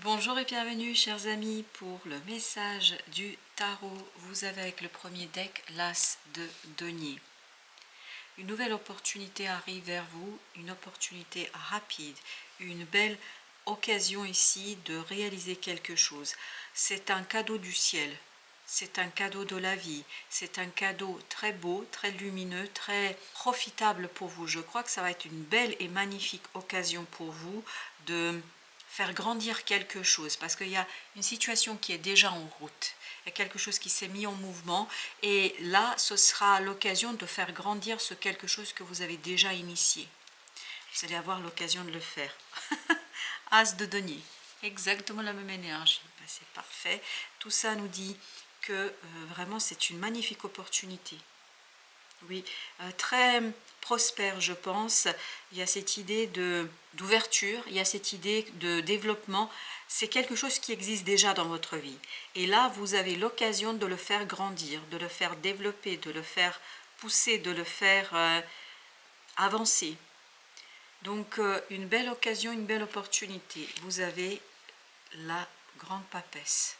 Bonjour et bienvenue chers amis pour le message du tarot. Vous avez avec le premier deck l'As de denier. Une nouvelle opportunité arrive vers vous, une opportunité rapide, une belle occasion ici de réaliser quelque chose. C'est un cadeau du ciel, c'est un cadeau de la vie, c'est un cadeau très beau, très lumineux, très profitable pour vous. Je crois que ça va être une belle et magnifique occasion pour vous de faire grandir quelque chose, parce qu'il y a une situation qui est déjà en route, il y a quelque chose qui s'est mis en mouvement, et là ce sera l'occasion de faire grandir ce quelque chose que vous avez déjà initié. Vous allez avoir l'occasion de le faire. As de denier, exactement la même énergie, c'est parfait. Tout ça nous dit que vraiment c'est une magnifique opportunité. Oui, très prospère, je pense. Il y a cette idée d'ouverture, il y a cette idée de développement. C'est quelque chose qui existe déjà dans votre vie. Et là, vous avez l'occasion de le faire grandir, de le faire développer, de le faire pousser, de le faire avancer. Donc, une belle occasion, une belle opportunité. Vous avez la grande papesse.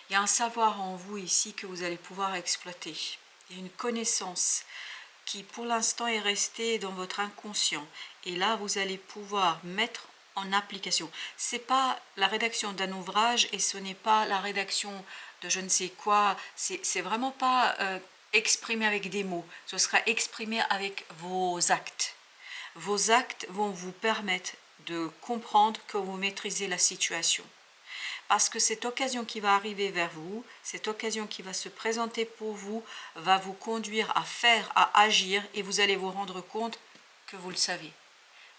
Il y a un savoir en vous ici que vous allez pouvoir exploiter. Il y a une connaissance qui pour l'instant est resté dans votre inconscient, et là vous allez pouvoir mettre en application. C'est pas la rédaction d'un ouvrage et ce n'est pas la rédaction de je ne sais quoi, c'est vraiment pas exprimé avec des mots, ce sera exprimé avec vos actes. Vos actes vont vous permettre de comprendre que vous maîtrisez la situation. Parce que cette occasion qui va arriver vers vous, cette occasion qui va se présenter pour vous, va vous conduire à faire, à agir, et vous allez vous rendre compte que vous le savez.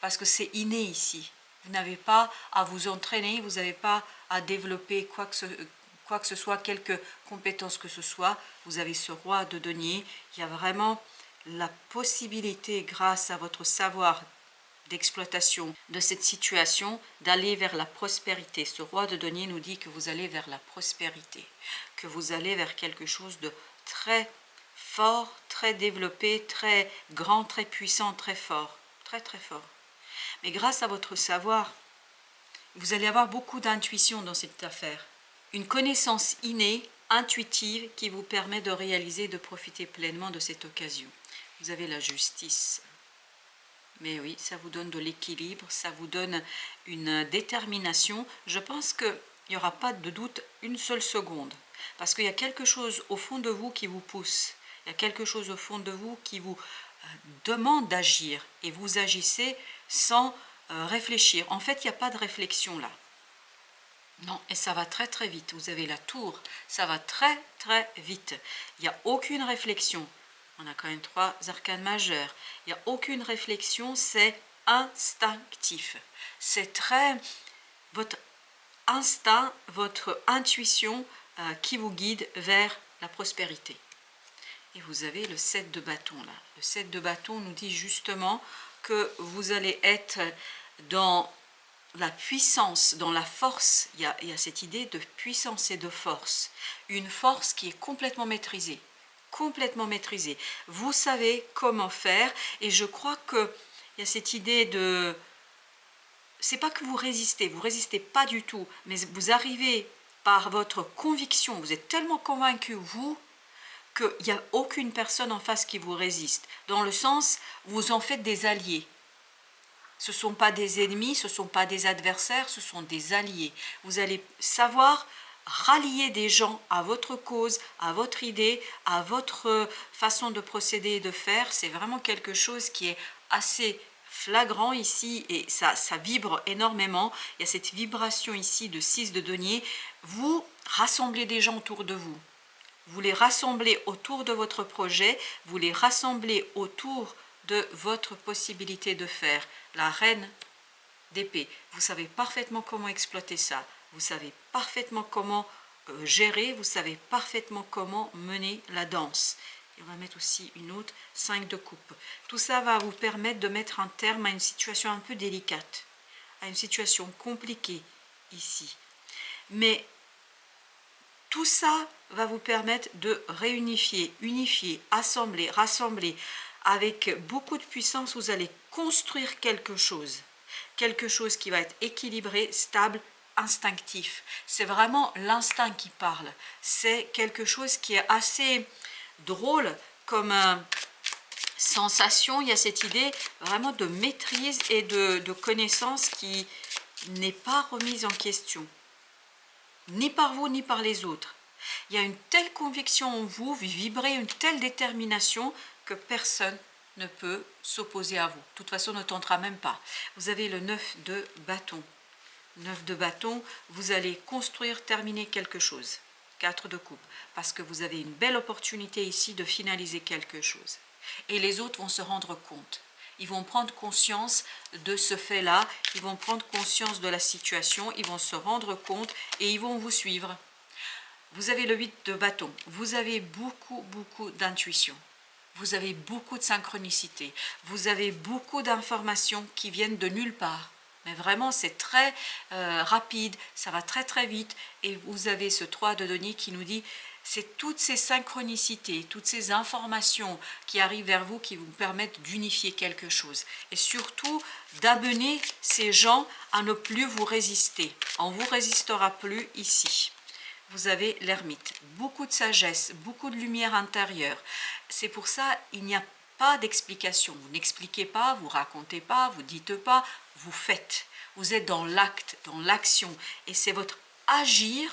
Parce que c'est inné ici. Vous n'avez pas à vous entraîner, vous n'avez pas à développer quoi que ce soit, quelque compétence que ce soit. Vous avez ce roi de denier. Il y a vraiment la possibilité, grâce à votre savoir d'exploitation de cette situation, d'aller vers la prospérité. Ce roi de denier nous dit que vous allez vers la prospérité, que vous allez vers quelque chose de très fort, très développé, très grand, très puissant, très fort, très très fort. Mais grâce à votre savoir, vous allez avoir beaucoup d'intuition dans cette affaire. Une connaissance innée, intuitive, qui vous permet de réaliser, de profiter pleinement de cette occasion. Vous avez la justice. Mais oui, ça vous donne de l'équilibre, ça vous donne une détermination. Je pense qu'il n'y aura pas de doute une seule seconde. Parce qu'il y a quelque chose au fond de vous qui vous pousse. Il y a quelque chose au fond de vous qui vous demande d'agir. Et vous agissez sans réfléchir. En fait, il n'y a pas de réflexion là. Non, et ça va très très vite. Vous avez la tour, ça va très très vite. Il n'y a aucune réflexion. On a quand même 3 arcanes majeures. Il n'y a aucune réflexion, c'est instinctif. C'est très votre instinct, votre intuition qui vous guide vers la prospérité. Et vous avez le 7 de bâton là. Le 7 de bâton nous dit justement que vous allez être dans la puissance, dans la force. Il y a cette idée de puissance et de force. Une force qui est complètement maîtrisée. Complètement maîtrisée. Vous savez comment faire, et je crois qu'il y a cette idée de... C'est pas que vous résistez pas du tout, mais vous arrivez par votre conviction, vous êtes tellement convaincu, vous, qu'il n'y a aucune personne en face qui vous résiste. Dans le sens, vous en faites des alliés. Ce ne sont pas des ennemis, ce ne sont pas des adversaires, ce sont des alliés. Vous allez savoir rallier des gens à votre cause, à votre idée, à votre façon de procéder et de faire. C'est vraiment quelque chose qui est assez flagrant ici, et ça vibre énormément. Il y a cette vibration ici de 6 de denier. Vous rassemblez des gens autour de vous. Vous les rassemblez autour de votre projet, vous les rassemblez autour de votre possibilité de faire. La reine d'épée, vous savez parfaitement comment exploiter ça, vous savez parfaitement comment gérer, vous savez parfaitement comment mener la danse. Et on va mettre aussi une autre 5 de coupe. Tout ça va vous permettre de mettre un terme à une situation un peu délicate, à une situation compliquée ici. Mais tout ça va vous permettre de réunifier, unifier, assembler, rassembler. Avec beaucoup de puissance, vous allez construire quelque chose qui va être équilibré, stable instinctif. C'est vraiment l'instinct qui parle. C'est quelque chose qui est assez drôle comme sensation. Il y a cette idée vraiment de maîtrise et de connaissance qui n'est pas remise en question, ni par vous ni par les autres. Il y a une telle conviction en vous, vous vibrez une telle détermination que personne ne peut s'opposer à vous. De toute façon, ne tentera même pas. Vous avez le 9 de bâton. 9 de bâton, vous allez construire, terminer quelque chose. 4 de coupe, parce que vous avez une belle opportunité ici de finaliser quelque chose. Et les autres vont se rendre compte. Ils vont prendre conscience de ce fait-là, ils vont prendre conscience de la situation, ils vont se rendre compte et ils vont vous suivre. Vous avez le 8 de bâton, vous avez beaucoup d'intuition. Vous avez beaucoup de synchronicité, vous avez beaucoup d'informations qui viennent de nulle part. Mais vraiment, c'est très rapide, ça va très vite. Et vous avez ce 3 de denier qui nous dit, c'est toutes ces synchronicités, toutes ces informations qui arrivent vers vous qui vous permettent d'unifier quelque chose. Et surtout, d'amener ces gens à ne plus vous résister. On ne vous résistera plus ici. Vous avez l'ermite, beaucoup de sagesse, beaucoup de lumière intérieure. C'est pour ça il n'y a pas d'explication. Vous n'expliquez pas, vous racontez pas, vous dites pas, vous faites. Vous êtes dans l'acte, dans l'action. Et c'est votre agir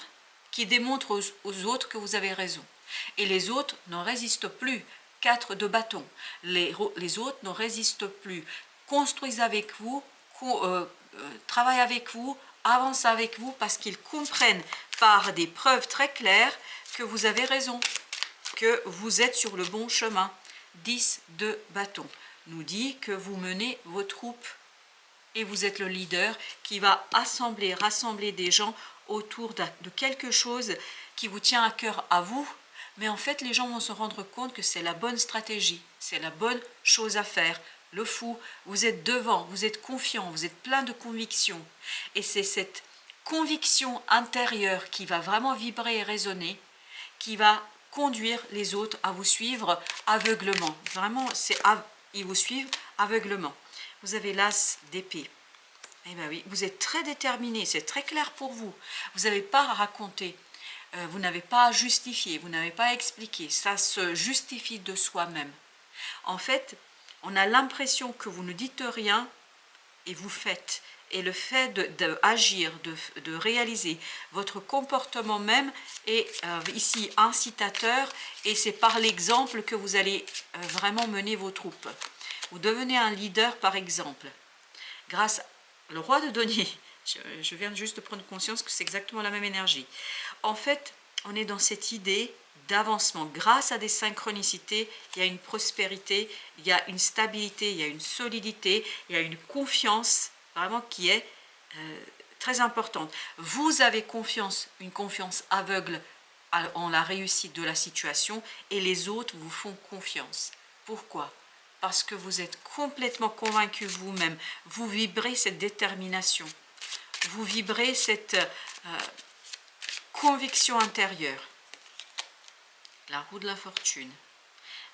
qui démontre aux autres que vous avez raison. Et les autres n'en résistent plus. 4 de bâton. Les autres ne résistent plus. Construisent avec vous, travaillent avec vous, avancent avec vous parce qu'ils comprennent par des preuves très claires que vous avez raison, que vous êtes sur le bon chemin. 10 de bâton nous dit que vous menez vos troupes et vous êtes le leader qui va rassembler des gens autour de quelque chose qui vous tient à cœur à vous, mais en fait les gens vont se rendre compte que c'est la bonne stratégie, c'est la bonne chose à faire. Le fou, vous êtes devant, vous êtes confiant, vous êtes plein de conviction. Et c'est cette conviction intérieure qui va vraiment vibrer et résonner, qui va conduire les autres à vous suivre aveuglement. Vraiment, ils vous suivent aveuglement. Vous avez l'as d'épée. Eh bien oui, vous êtes très déterminé, c'est très clair pour vous. Vous n'avez pas à raconter, vous n'avez pas à justifier, vous n'avez pas à expliquer. Ça se justifie de soi-même. En fait, on a l'impression que vous ne dites rien et vous faites. Et le fait d'agir, de réaliser votre comportement même est ici incitateur et c'est par l'exemple que vous allez vraiment mener vos troupes. Vous devenez un leader par exemple. Grâce au roi de denier, je viens juste de prendre conscience que c'est exactement la même énergie. En fait, on est dans cette idée d'avancement. Grâce à des synchronicités, il y a une prospérité, il y a une stabilité, il y a une solidité, il y a une confiance vraiment qui est très importante. Vous avez confiance, une confiance aveugle en la réussite de la situation et les autres vous font confiance. Pourquoi ? Parce que vous êtes complètement convaincu vous-même. Vous vibrez cette détermination. Vous vibrez cette conviction intérieure. La roue de la fortune.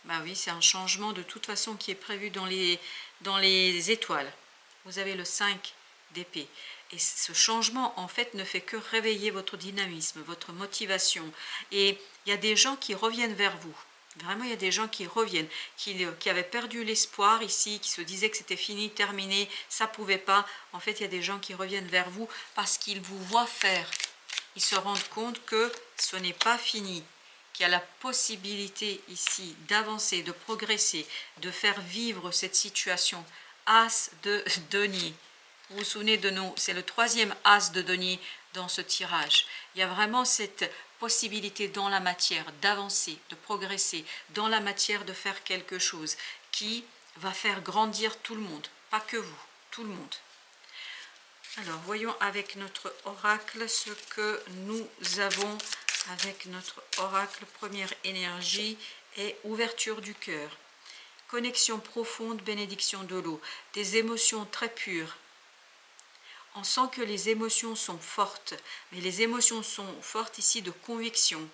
Ben oui, c'est un changement de toute façon qui est prévu dans les étoiles. Vous avez le 5 d'épée. Et ce changement, en fait, ne fait que réveiller votre dynamisme, votre motivation. Et il y a des gens qui reviennent vers vous. Vraiment, il y a des gens qui reviennent, qui avaient perdu l'espoir ici, qui se disaient que c'était fini, terminé, ça ne pouvait pas. En fait, il y a des gens qui reviennent vers vous parce qu'ils vous voient faire. Ils se rendent compte que ce n'est pas fini, qu'il y a la possibilité ici d'avancer, de progresser, de faire vivre cette situation. As de denier. Vous vous souvenez de nous, c'est le 3e as de denier dans ce tirage. Il y a vraiment cette possibilité dans la matière d'avancer, de progresser, dans la matière de faire quelque chose qui va faire grandir tout le monde, pas que vous, tout le monde. Alors, voyons avec notre oracle ce que nous avons avec notre oracle. Première énergie et ouverture du cœur. Connexion profonde, bénédiction de l'eau. Des émotions très pures. On sent que les émotions sont fortes, mais les émotions sont fortes ici de conviction,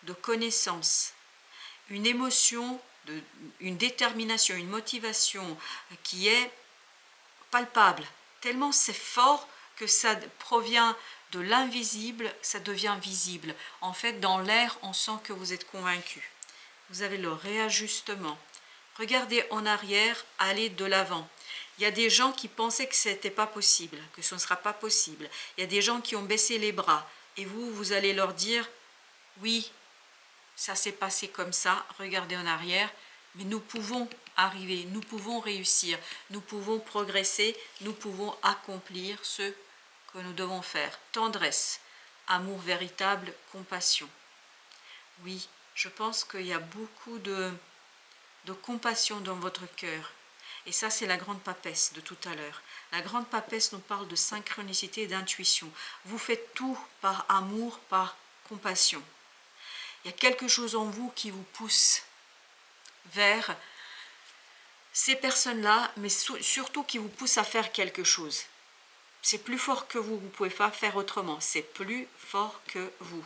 de connaissance. Une émotion, une détermination, une motivation qui est palpable. Tellement c'est fort que ça provient de l'invisible, ça devient visible. En fait, dans l'air, on sent que vous êtes convaincu. Vous avez le réajustement. Regardez en arrière, allez de l'avant. Il y a des gens qui pensaient que ce n'était pas possible, que ce ne sera pas possible. Il y a des gens qui ont baissé les bras. Et vous, vous allez leur dire, oui, ça s'est passé comme ça, regardez en arrière, mais nous pouvons arriver, nous pouvons réussir, nous pouvons progresser, nous pouvons accomplir ce que nous devons faire. Tendresse, amour véritable, compassion. Oui, je pense qu'il y a beaucoup de compassion dans votre cœur. Et ça, c'est la grande papesse de tout à l'heure. La grande papesse nous parle de synchronicité et d'intuition. Vous faites tout par amour, par compassion. Il y a quelque chose en vous qui vous pousse vers ces personnes-là, mais surtout qui vous pousse à faire quelque chose. C'est plus fort que vous ne pouvez pas faire autrement. C'est plus fort que vous.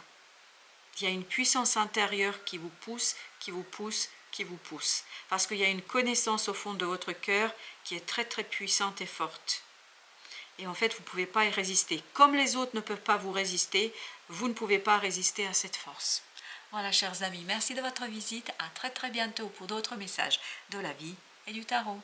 Il y a une puissance intérieure qui vous pousse, qui vous pousse, qui vous pousse. Parce qu'il y a une connaissance au fond de votre cœur qui est très très puissante et forte. Et en fait, vous ne pouvez pas y résister. Comme les autres ne peuvent pas vous résister, vous ne pouvez pas résister à cette force. Voilà, chers amis, merci de votre visite. À très très bientôt pour d'autres messages de la vie et du tarot.